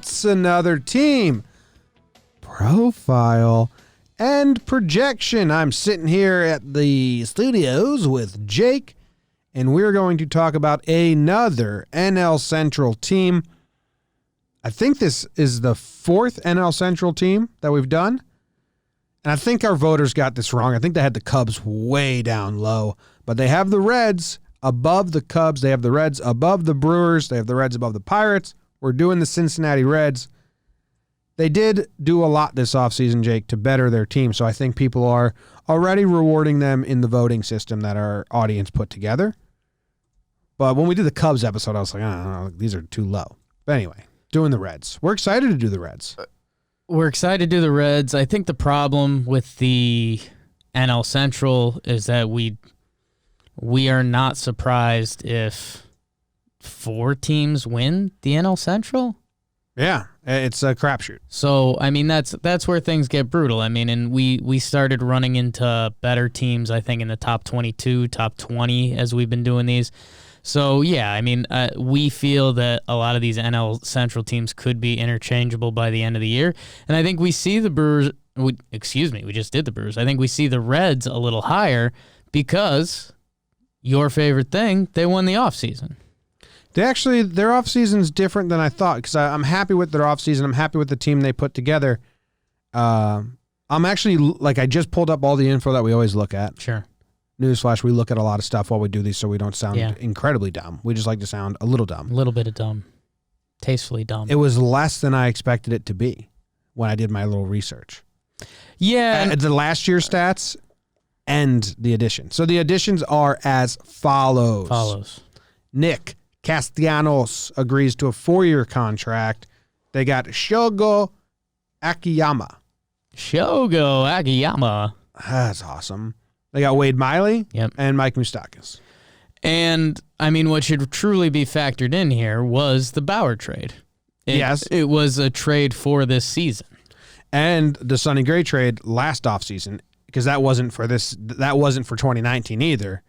What's another team? Profile and projection. I'm sitting here at the studios with Jake, and we're going to talk about another NL Central team. I think this is the fourth NL Central team that we've done, and I think our voters got this wrong. I think they had the Cubs way down low, but they have the Reds above the Cubs. They have the Reds above the Brewers. They have the Reds above the Pirates. We're doing the Cincinnati Reds. They did do a lot this offseason, Jake, to better their team, so I think people are already rewarding them in the voting system that our audience put together. But when we did the Cubs episode, I was like, I don't know, these are too low. But anyway, doing the Reds. We're excited to do the Reds. We're excited to do the Reds. I think the problem with the NL Central is that we are not surprised if 4 teams win the NL Central. Yeah, it's a crapshoot. So, I mean, that's where things get brutal. I mean, and we started running into better teams, I think, in the top 22, top 20 as we've been doing these. So, yeah, I mean, we feel that a lot of these NL Central teams could be interchangeable by the end of the year. And I think we see the Brewers, we just did the Brewers. I think we see the Reds a little higher because your favorite thing, they won the offseason. Their offseason is different than I thought because I'm happy with their offseason. I'm happy with the team they put together. I'm actually, I just pulled up all the info that we always look at. Sure. Newsflash, we look at a lot of stuff while we do these so we don't sound incredibly dumb. We just like to sound a little dumb. A little bit of dumb. Tastefully dumb. It was less than I expected it to be when I did my little research. Yeah. The last year's stats and the addition. So the additions are as follows. Nick Castellanos agrees to a 4-year contract. They got Shogo Akiyama. That's awesome. They got Wade Miley and Mike Moustakas. And, I mean, what should truly be factored in here was the Bauer trade. Yes. It was a trade for this season. And the Sonny Gray trade last offseason, because that wasn't for 2019 either,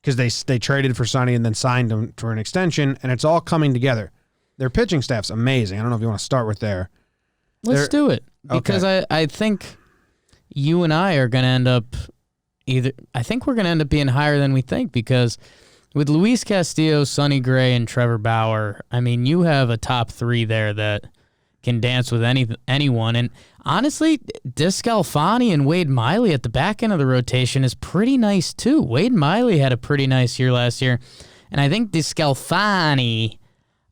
because they traded for Sonny and then signed him for an extension, and it's all coming together. Their pitching staff's amazing. I don't know if you want to start with there. Let's do it. Because I think you and I are going to end up I think we're going to end up being higher than we think because with Luis Castillo, Sonny Gray, and Trevor Bauer, I mean, you have a top 3 there that can dance with anyone. And honestly, DeSclafani and Wade Miley at the back end of the rotation is pretty nice too. Wade Miley had a pretty nice year last year. And I think DeSclafani,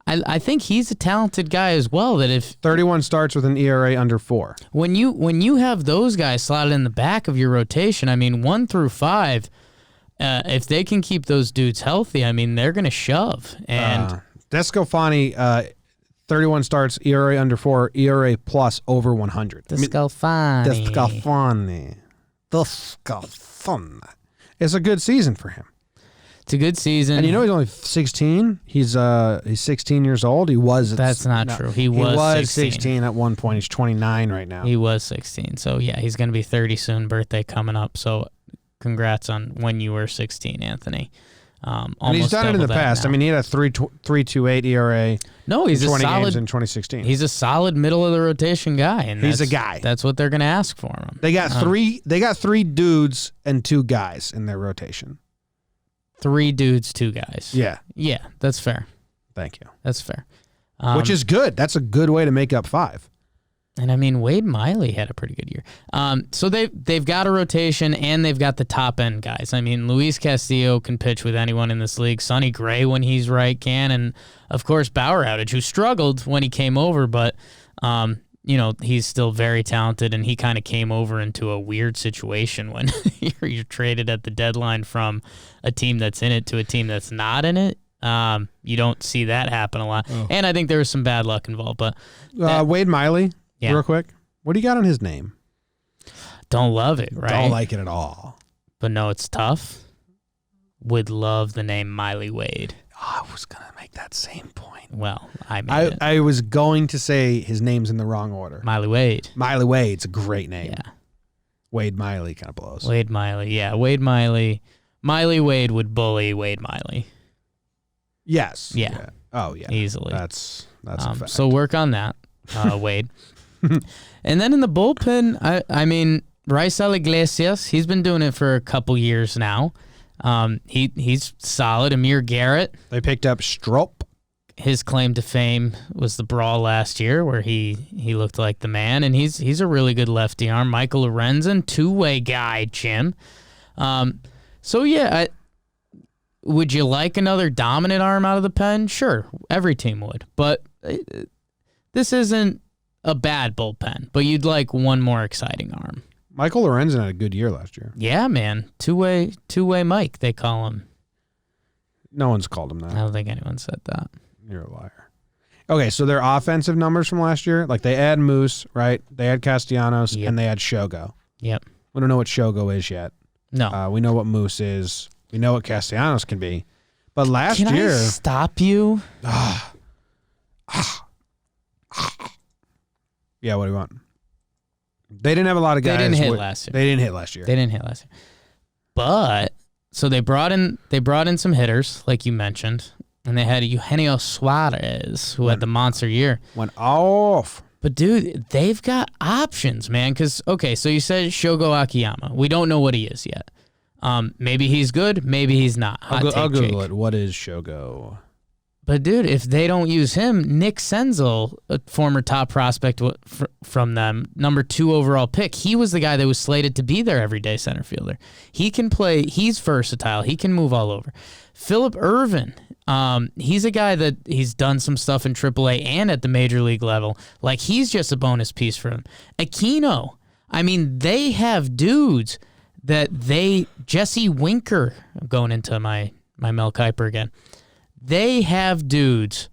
I think he's a talented guy as well. That if 31 starts with an ERA under 4. When you have those guys slotted in the back of your rotation, I mean 1 through 5, if they can keep those dudes healthy, I mean they're gonna shove. And DeSclafani, 31 starts, ERA under 4, ERA plus over 100. DeSclafani. It's a good season for him. It's a good season. And you know he's only 16. He's 16 years old. He was. That's not true. He was 16 at one point. He's 29 right now. He was 16. So, yeah, he's going to be 30 soon. Birthday coming up. So, congrats on when you were 16, Anthony. And he's done it in the past. Now. I mean, he had a 3.28 ERA. No, he's in 20 a solid games in 2016. He's a solid middle of the rotation guy, and he's a guy. That's what they're going to ask for him. They got three. They got 3 dudes and 2 guys in their rotation. 3 dudes, 2 guys. Yeah, that's fair. Thank you. That's fair. Which is good. That's a good way to make up 5. And I mean, Wade Miley had a pretty good year. So they've got a rotation and they've got the top end guys. I mean, Luis Castillo can pitch with anyone in this league. Sonny Gray, when he's right, can, and of course Bauer Outage, who struggled when he came over, but he's still very talented, and he kind of came over into a weird situation when you're traded at the deadline from a team that's in it to a team that's not in it. You don't see that happen a lot, and I think there was some bad luck involved. But Wade Miley. Yeah. Real quick, what do you got on his name? Don't love it, right? Don't like it at all. But no, it's tough. Would love the name Miley Wade. Oh, I was going to make that same point. Well, I was going to say his name's in the wrong order. Miley Wade. Miley Wade's a great name. Yeah. Wade Miley kind of blows. Wade Miley, yeah. Wade Miley. Miley Wade would bully Wade Miley. Yes. Yeah. Oh, yeah. Easily. That's a fact. So work on that. Wade. And then in the bullpen, I mean, Raisel Iglesias, he's been doing it for a couple years now. He's solid. Amir Garrett. They picked up Strop. His claim to fame was the brawl last year where he looked like the man, and he's a really good lefty arm. Michael Lorenzen, two-way guy, Jim. So, yeah, would you like another dominant arm out of the pen? Sure, every team would. But this isn't a bad bullpen, but you'd like one more exciting arm. Michael Lorenzen had a good year last year. Yeah, man. Two-way Mike, they call him. No one's called him that. I don't think anyone said that. You're a liar. Okay, so their offensive numbers from last year, like they add Moose, right? They had Castellanos, and they had Shogo. Yep. We don't know what Shogo is yet. No. We know what Moose is. We know what Castellanos can be. But last year... Can I stop you? Yeah, what do you want? They didn't have a lot of guys. They didn't hit last year. They didn't hit last year. They didn't hit last year. But, so they brought in some hitters, like you mentioned. And they had Eugenio Suarez, who had the monster year. Went off. But, dude, they've got options, man. Because, okay, so you said Shogo Akiyama. We don't know what he is yet. Maybe he's good. Maybe he's not. I'll Google it. What is Shogo? But, dude, if they don't use him, Nick Senzel, a former top prospect from them, number 2 overall pick, he was the guy that was slated to be their everyday center fielder. He can play. He's versatile. He can move all over. Philip Irvin, he's a guy that he's done some stuff in AAA and at the major league level. Like, he's just a bonus piece for him. Aquino, I mean, they have dudes that Jesse Winker, I'm going into my Mel Kiper again. They have dudes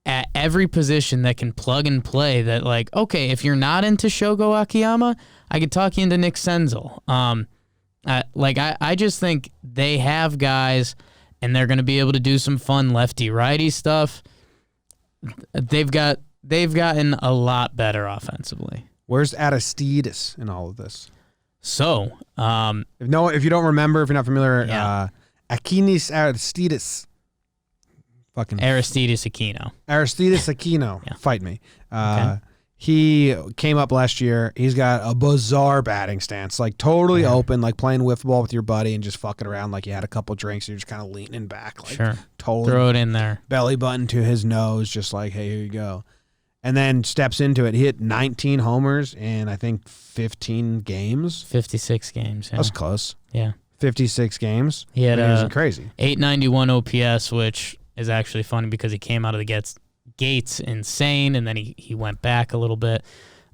at every position that can plug and play that, like, okay, if you're not into Shogo Akiyama, I could talk you into Nick Senzel. I just think they have guys, and they're going to be able to do some fun lefty-righty stuff. They've gotten a lot better offensively. Where's Aristides in all of this? So, if you don't remember, if you're not familiar, Aquinas Aristides. Fucking Aristides Aquino. Aristides Aquino. Yeah. Fight me. Okay. He came up last year. He's got a bizarre batting stance, like totally open, like playing wiffle ball with your buddy and just fucking around like you had a couple drinks. And you're just kind of leaning back, like totally throw it in there, belly button to his nose, just like, hey, here you go. And then steps into it. He hit 19 homers in I think 15 games. 56 games. Yeah. That's close. Yeah. 56 games. He had crazy 891 OPS, which is actually funny because he came out of the gates insane, and then he went back a little bit.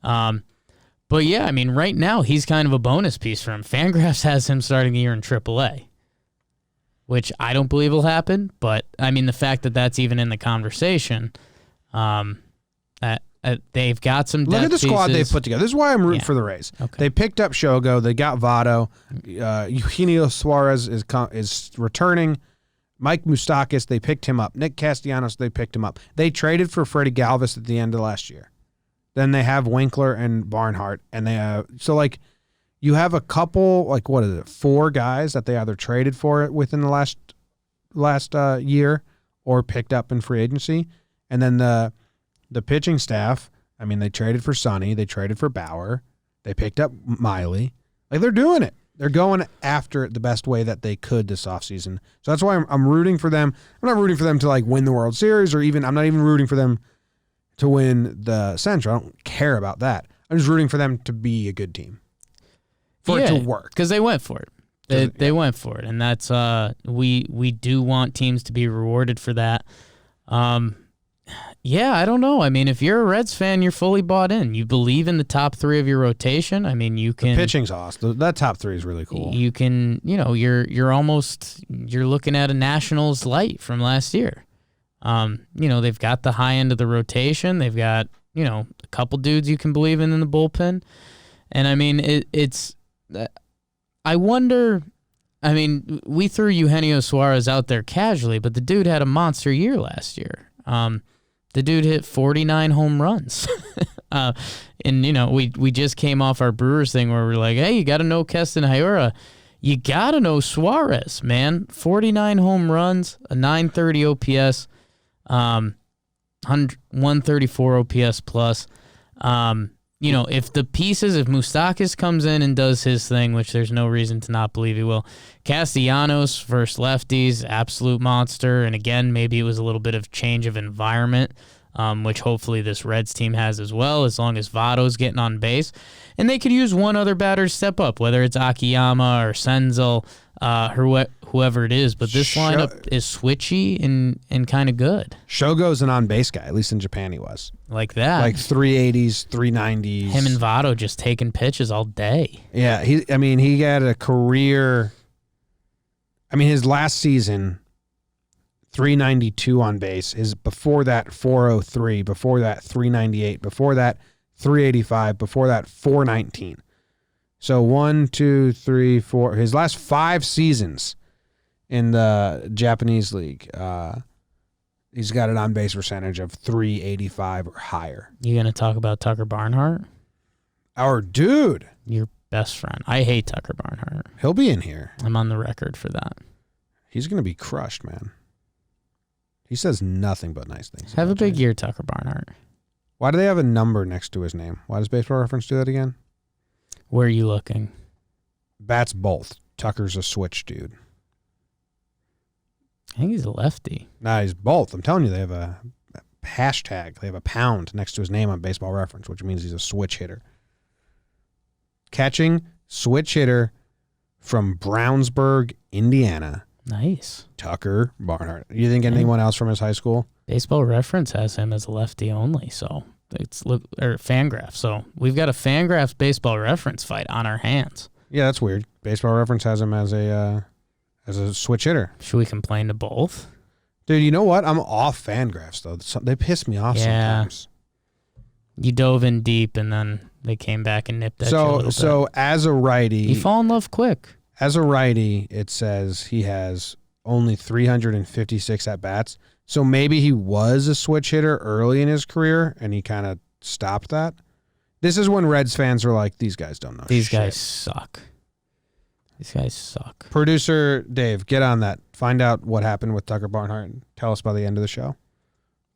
But yeah, I mean, right now he's kind of a bonus piece for him. Fangraphs has him starting the year in AAA, which I don't believe will happen. But I mean, the fact that that's even in the conversation, they've got some depth. Look at the squad pieces. they've put together. This is why I'm rooting for the Rays. Okay. They picked up Shogo. They got Votto. Eugenio Suarez is returning. Mike Moustakas, they picked him up. Nick Castellanos, they picked him up. They traded for Freddie Galvis at the end of last year. Then they have Winkler and Barnhart, and they have you have a couple, like, what is it, 4 guys that they either traded for within the last year or picked up in free agency, and then the pitching staff. I mean, they traded for Sonny, they traded for Bauer, they picked up Miley. Like, they're doing it. They're going after it the best way that they could this offseason. So that's why I'm rooting for them. I'm not rooting for them to, like, win the World Series, or I'm not even rooting for them to win the Central. I don't care about that. I'm just rooting for them to be a good team. For it to work. Because they went for it. They went for it. And that's we do want teams to be rewarded for that. Yeah, I don't know. I mean, if you're a Reds fan, you're fully bought in. You believe in the top 3 of your rotation. I mean, you can. The pitching's awesome. That top 3 is really cool. You can, you're looking at a Nationals light from last year. They've got the high end of the rotation. They've got, a couple dudes you can believe in the bullpen. And I mean, it's. I wonder. I mean, we threw Eugenio Suarez out there casually, but the dude had a monster year last year. The dude hit 49 home runs. And, we just came off our Brewers thing where we're like, hey, you got to know Keston Hiura. You got to know Suarez, man. 49 home runs, a 930 OPS. 134 OPS plus. If the pieces, if Moustakas comes in and does his thing, which there's no reason to not believe he will, Castellanos versus lefties, absolute monster. And again, maybe it was a little bit of change of environment, which hopefully this Reds team has as well, as long as Votto's getting on base. And they could use one other batter to step up, whether it's Akiyama or Senzel, whoever it is. But this lineup is switchy and kind of good. Shogo's an on-base guy, at least in Japan he was. Like that. Like 380s, 390s. Him and Votto just taking pitches all day. Yeah, he had a career. His last season, 392 on base. His before that, 403. Before that, 398. Before that, 385. Before that, 419. So 1, 2, 3, 4. His last 5 seasons in the Japanese league, he's got an on-base percentage of 385 or higher. You going to talk about Tucker Barnhart? Our dude. Your best friend. I hate Tucker Barnhart. He'll be in here. I'm on the record for that. He's going to be crushed, man. He says nothing but nice things. Have a big year, Tucker Barnhart. Why do they have a number next to his name? Why does Baseball Reference do that again? Where are you looking? Bats both. Tucker's a switch dude. I think he's a lefty. Nah, he's both. I'm telling you, they have a hashtag. They have a pound next to his name on Baseball Reference, which means he's a switch hitter. Catching switch hitter from Brownsburg, Indiana. Nice. Tucker Barnhart. You think anyone else from his high school? Baseball Reference has him as a lefty only, so it's Fangraphs. So we've got a Fangraphs Baseball Reference fight on our hands. Yeah, that's weird. Baseball Reference has him as a switch hitter. Should we complain to both? Dude, you know what? I'm off Fangraphs, though. They piss me off sometimes. You dove in deep, and then they came back and nipped at you a little bit. So as a righty... You fall in love quick. As a righty, it says he has only 356 at-bats. So maybe he was a switch hitter early in his career, and he kind of stopped that. This is when Reds fans are like, these guys don't know These shit. guys suck. These guys suck. Producer Dave, get on that. Find out what happened with Tucker Barnhart and tell us by the end of the show.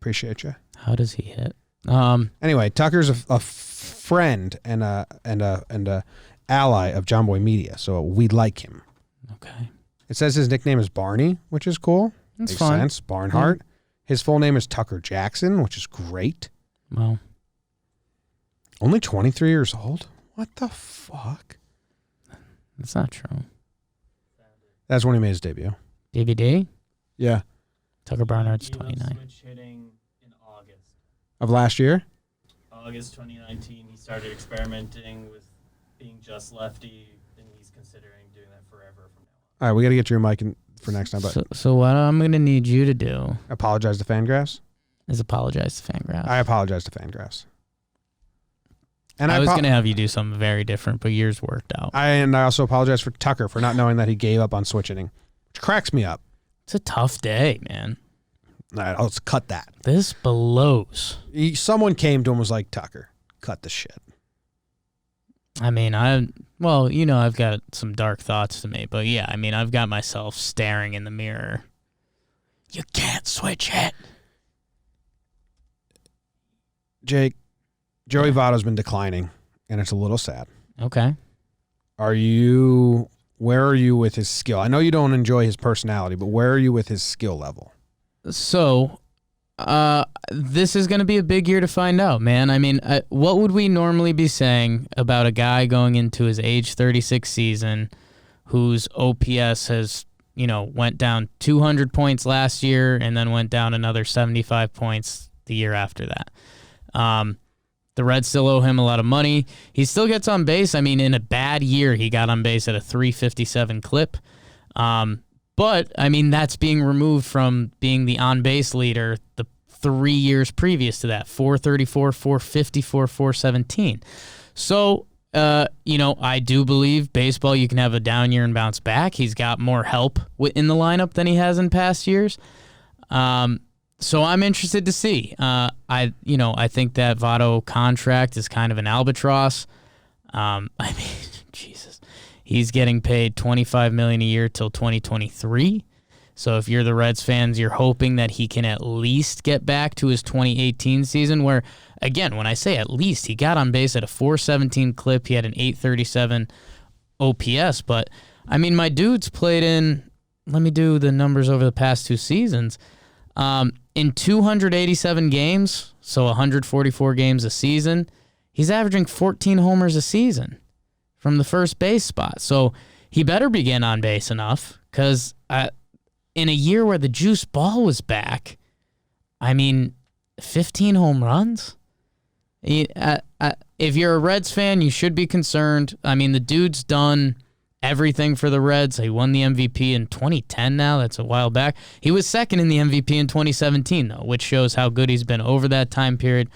Appreciate you. How does he hit? Anyway, Tucker's a friend and a ally of JOMBOY Media, so we like him. Okay. It says his nickname is Barney, which is cool. That's Makes fine. sense. Barnhart. His full name is Tucker Jackson, which is great. Well, only 23 years old? What the fuck? that's not true. That's when he made his debut. DVD? Yeah. Tucker Barnhart's 29. Switch hitting in August. Of last year? August 2019, he started experimenting with being just lefty, and he's considering doing that forever from now on. All right, we got to get your mic in for next time, but So what I'm going to need you to do apologize to Fangraphs. is apologize to Fangraphs. I apologize to Fangraphs. And I was going to have you do something very different, but yours worked out. I also apologize for Tucker for not knowing that he gave up on switch hitting, which cracks me up. It's a tough day, man. All right, let's cut that. This blows. Someone came to him and was like, Tucker, cut the shit. I mean, I've got some dark thoughts to me, but yeah, I mean, I've got myself staring in the mirror. You can't switch it. Jake, Joey Votto's been declining, and it's a little sad. Okay. Where are you with his skill? I know you don't enjoy his personality, but where are you with his skill level? So, this is going to be a big year to find out, man. I mean, what would we normally be saying about a guy going into his age 36 season whose OPS has, went down 200 points last year and then went down another 75 points the year after that? The Reds still owe him a lot of money. He still gets on base. I mean, in a bad year, he got on base at a 357 clip. But, I mean, that's being removed from being the on-base leader the 3 years previous to that, 434, 454, 417. So, I do believe baseball, you can have a down year and bounce back. He's got more help in the lineup than he has in past years. So I'm interested to see. I think that Votto contract is kind of an albatross. I mean, Jesus, he's getting paid $25 million a year till 2023. So if you're the Reds fans, you're hoping that he can at least get back to his 2018 season where, again, when I say at least, he got on base at a 417 clip. He had an 837 OPS. But, I mean, my dude's played in, let me do the numbers over the past 2 seasons. In 287 games, so 144 games a season, he's averaging 14 homers a season from the first base spot. So he better be getting on base enough because in a year where the juice ball was back, I mean, 15 home runs? If you're a Reds fan, you should be concerned. I mean, the dude's done everything for the Reds. He won the MVP in 2010 now. That's a while back. He was second in the MVP in 2017, though, which shows how good he's been over that time period.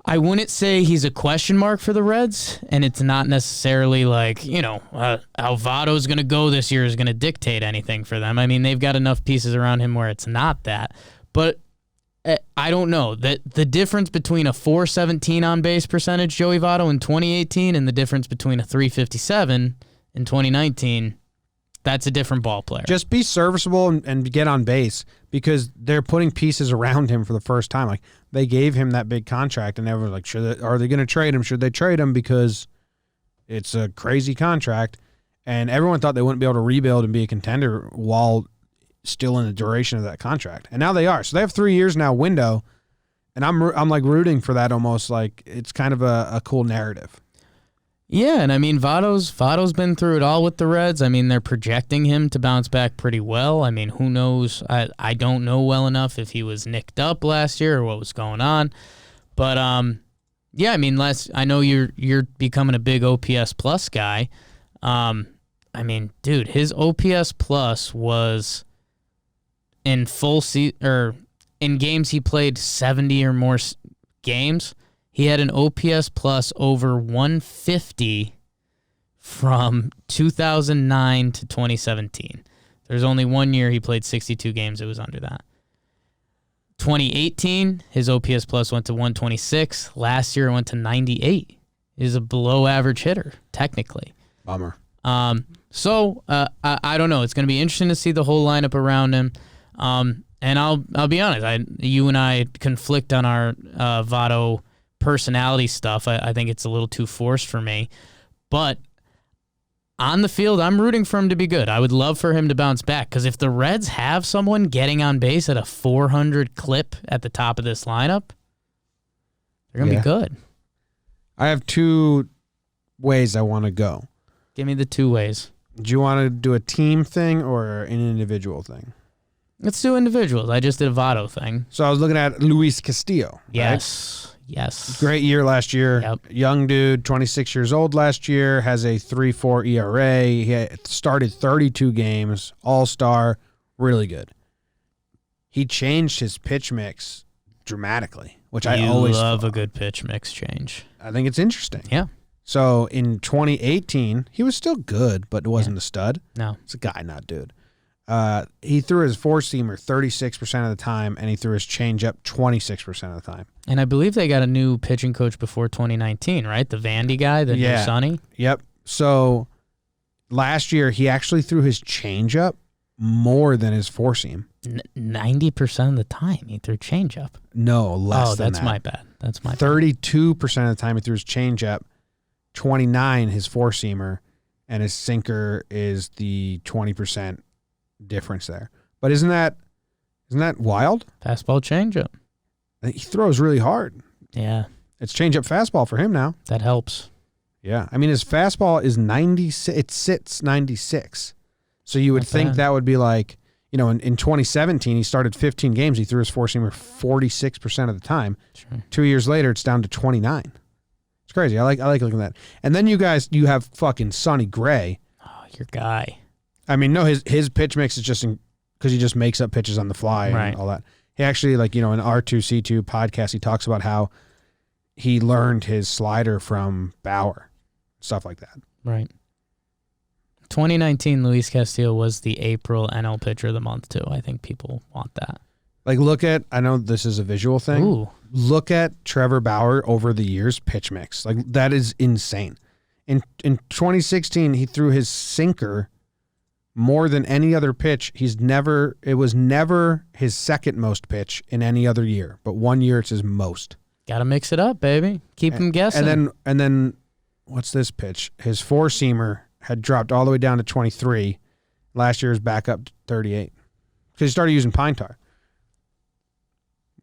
I wouldn't say he's a question mark for the Reds, and it's not necessarily like, how Votto's going to go this year is going to dictate anything for them. I mean, they've got enough pieces around him where it's not that. But I don't know. The difference between a 417 on-base percentage, Joey Votto, in 2018 and the difference between a 357 in 2019, that's a different ball player. Just be serviceable and get on base because they're putting pieces around him for the first time. Like, they gave him that big contract, and everyone's like, are they going to trade him? Should they trade him? Because it's a crazy contract, and everyone thought they wouldn't be able to rebuild and be a contender while still in the duration of that contract. And now they are. So they have 3 years now window, and I'm like rooting for that almost. Like, it's kind of a cool narrative. Yeah, and I mean, Votto's been through it all with the Reds. I mean, they're projecting him to bounce back pretty well. I mean, who knows? I don't know well enough if he was nicked up last year or what was going on. But, yeah, I mean, I know you're becoming a big OPS plus guy. I mean, dude, his OPS plus was in in games he played 70 or more games. He had an OPS plus over 150 from 2009 to 2017. There's only 1 year he played 62 games. It was under that. 2018, his OPS plus went to 126. Last year it went to 98. He's a below average hitter, technically. Bummer. So I don't know. It's going to be interesting to see the whole lineup around him. And I'll be honest. You and I conflict on our Votto personality stuff. I think it's a little too forced for me. But on the field, I'm rooting for him to be good. I would love for him to bounce back because if the Reds have someone getting on base at a 400 clip at the top of this lineup, they're going to be good. I have 2 ways I want to go. Give me the 2 ways. Do you want to do a team thing or an individual thing? Let's do individuals. I just did a Votto thing. So I was looking at Luis Castillo. Right? Yes. Great year last year. Yep. Young dude, 26 years old last year, has a 3.4 ERA. He started 32 games, all-star, really good. He changed his pitch mix dramatically, which I always love a good pitch mix change. I think it's interesting. Yeah. So in 2018, he was still good, but it wasn't a stud. No. It's a guy, not dude. He threw his four-seamer 36% of the time, and he threw his changeup 26% of the time. And I believe they got a new pitching coach before 2019, right? The Vandy guy, the new Sonny? Yep. So last year, he actually threw his changeup more than his four-seam. 90% of the time he threw changeup. No, less than that. Oh, that's my bad. That's my 32% of the time he threw his changeup, 29% his four-seamer, and his sinker is the 20% difference there. But isn't that wild? Fastball changeup. He throws really hard. Yeah. It's changeup fastball for him now. That helps. Yeah. I mean, his fastball is 96. It sits 96. So you would think that would be like, in 2017, he started 15 games. He threw his four-seamer 46% of the time. Sure. 2 years later, it's down to 29. It's crazy. I like looking at that. And then you have fucking Sonny Gray. Oh, your guy. I mean, no, his pitch mix is just because he just makes up pitches on the fly and all that. He actually, in R2C2 podcast, he talks about how he learned his slider from Bauer, stuff like that. Right. 2019, Luis Castillo was the April NL Pitcher of the Month, too. I think people want that. I know this is a visual thing. Ooh. Look at Trevor Bauer over the years pitch mix. Like, that is insane. In 2016, he threw his sinker more than any other pitch. It was never his second most pitch in any other year, but one year it's his most. Got to mix it up, baby. Keep him guessing. And then what's this pitch? His four-seamer had dropped all the way down to 23. Last year was back up to 38 because he started using pine tar.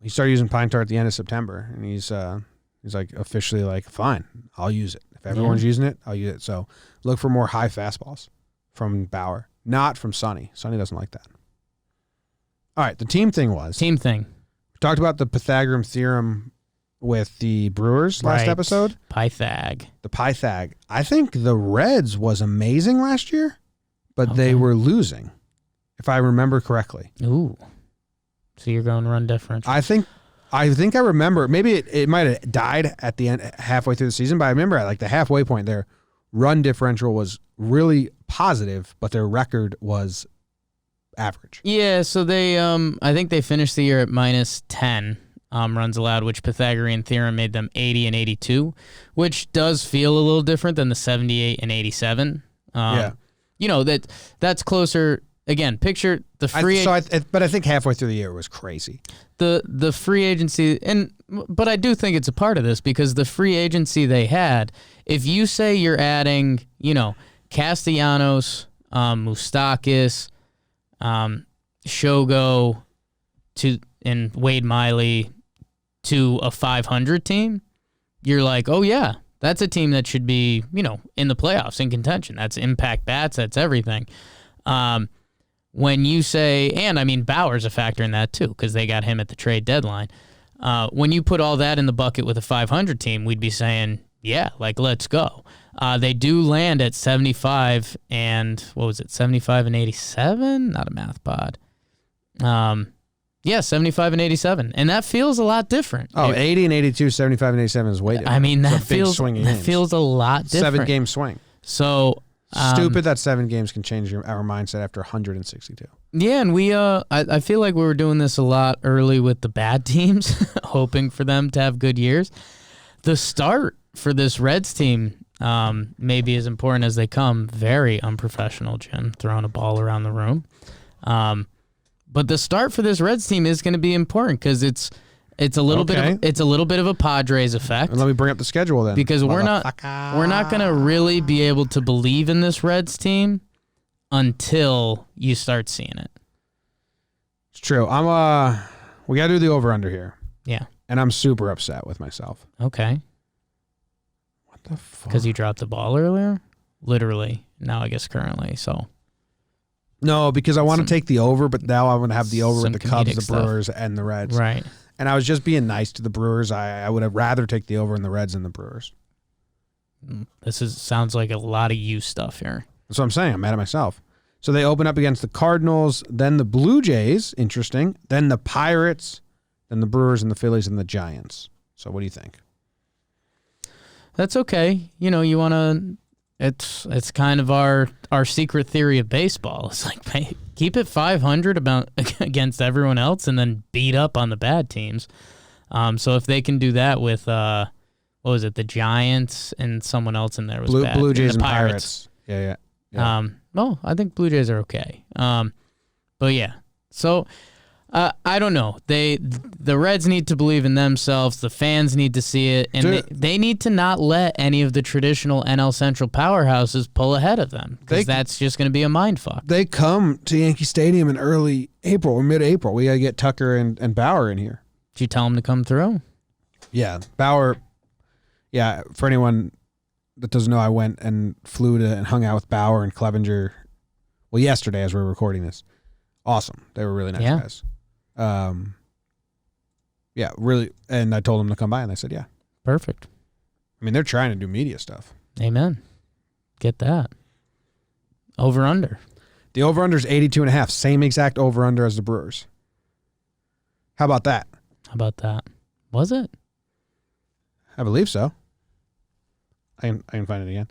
He started using pine tar at the end of September, and he's like officially like, fine, I'll use it. If everyone's using it, I'll use it. So look for more high fastballs from Bauer, not from Sonny. Sonny doesn't like that. All right, the team thing. We talked about the Pythagorean theorem with the Brewers last episode. The Pythag. I think the Reds was amazing last year, but they were losing, if I remember correctly. Ooh. So you're going run differential. I think I remember. Maybe it might have died at the end, halfway through the season, but I remember at like the halfway point there, run differential was really positive, but their record was average. Yeah, so they I think they finished the year at -10 runs allowed, which Pythagorean theorem made them 80 and 82, which does feel a little different than the 78 and 87. You know, that's closer. Again, picture the free. But I think halfway through the year it was crazy. The free agency, but I do think it's a part of this because the free agency they had. If you say you're adding, Castellanos, Moustakas, Shogo and Wade Miley to a 500 team, you're like, oh yeah, that's a team that should be, in the playoffs, in contention. That's impact bats. That's everything. When you say, and I mean, Bauer's a factor in that too, because they got him at the trade deadline. When you put all that in the bucket with a 500 team, we'd be saying, yeah, like, let's go. They do land at 75 and, 75 and 87? Not a math pod. 75 and 87. And that feels a lot different. 80 and 82, 75 and 87 is way different. I mean, that feels a lot different. 7-game swing. So... stupid that 7 games can change our mindset after 162. Yeah, and we I feel like we were doing this a lot early with the bad teams, hoping for them to have good years. The start for this Reds team may be as important as they come. Very unprofessional, Jim, throwing a ball around the room. But the start for this Reds team is going to be important because it's a little bit of a Padres effect. And let me bring up the schedule then, because we're not going to really be able to believe in this Reds team until you start seeing it. It's true. We got to do the over under here. Yeah. And I'm super upset with myself. Okay. What the fuck? Because you dropped the ball earlier? Literally. Now I guess currently, so. No, because I want to take the over, but now I want to have the over with the Cubs, the stuff. Brewers, and the Reds. Right. And I was just being nice to the Brewers. I would have rather take the over in the Reds than the Brewers. Sounds like a lot of you stuff here. That's what I'm saying. I'm mad at myself. So they open up against the Cardinals, then the Blue Jays, interesting, then the Pirates, then the Brewers and the Phillies and the Giants. So what do you think? That's okay. You want to... It's kind of our secret theory of baseball. It's like, hey, keep it 500 against everyone else and then beat up on the bad teams. So if they can do that with, the Giants and someone else in there was bad. Blue Jays and the Pirates. Yeah. I think Blue Jays are okay. But yeah. So I don't know. The Reds need to believe in themselves. The fans need to see it, and they need to not let any of the traditional NL Central powerhouses pull ahead of them, because that's just going to be a mindfuck. They come to Yankee Stadium in early April or mid-April. We got to get Tucker and Bauer in here. Did you tell them to come through? Yeah, Bauer. Yeah, for anyone that doesn't know, I went and flew to and hung out with Bauer and Clevenger. Well, yesterday as we were recording this. Awesome. They were really nice guys. Really. And I told them to come by, and they said, yeah. Perfect. I mean, they're trying to do media stuff. Amen. Get that. Over under. The over under is 82.5. Same exact over under as the Brewers. How about that? Was it? I believe so. I can find it again.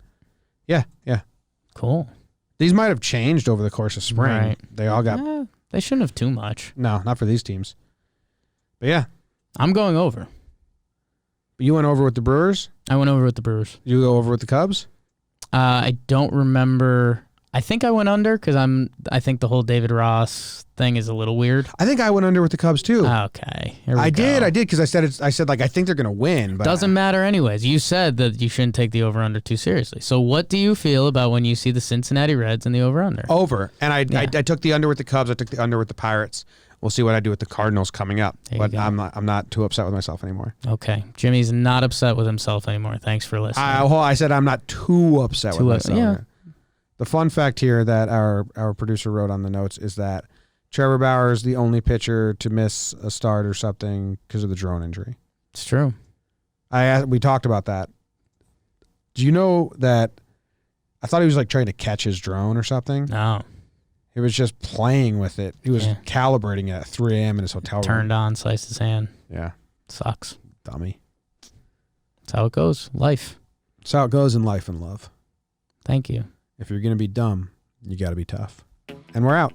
Yeah. Cool. These might have changed over the course of spring. Right. They all got... They shouldn't have too much. No, not for these teams. But yeah. I'm going over. You went over with the Brewers? I went over with the Brewers. You go over with the Cubs? I don't remember. I think I went under because I think the whole David Ross thing is a little weird. I think I went under with the Cubs too. Okay. I did because I said like I think they're going to win, but doesn't matter anyways. You said that you shouldn't take the over under too seriously. So what do you feel about when you see the Cincinnati Reds in the over under? Over. And I took the under with the Cubs, I took the under with the Pirates. We'll see what I do with the Cardinals coming up. But I'm not too upset with myself anymore. Okay. Jimmy's not upset with himself anymore. Thanks for listening. I said I'm not too upset with myself. Yeah. The fun fact here that our producer wrote on the notes is that Trevor Bauer is the only pitcher to miss a start or something because of the drone injury. It's true. We talked about that. Do you know that I thought he was like trying to catch his drone or something? No. He was just playing with it. He was calibrating it at 3 a.m. in his hotel room. Turned on, sliced his hand. Yeah. Sucks. Dummy. That's how it goes. Life. That's how it goes in life and love. Thank you. If you're going to be dumb, you got to be tough. And we're out.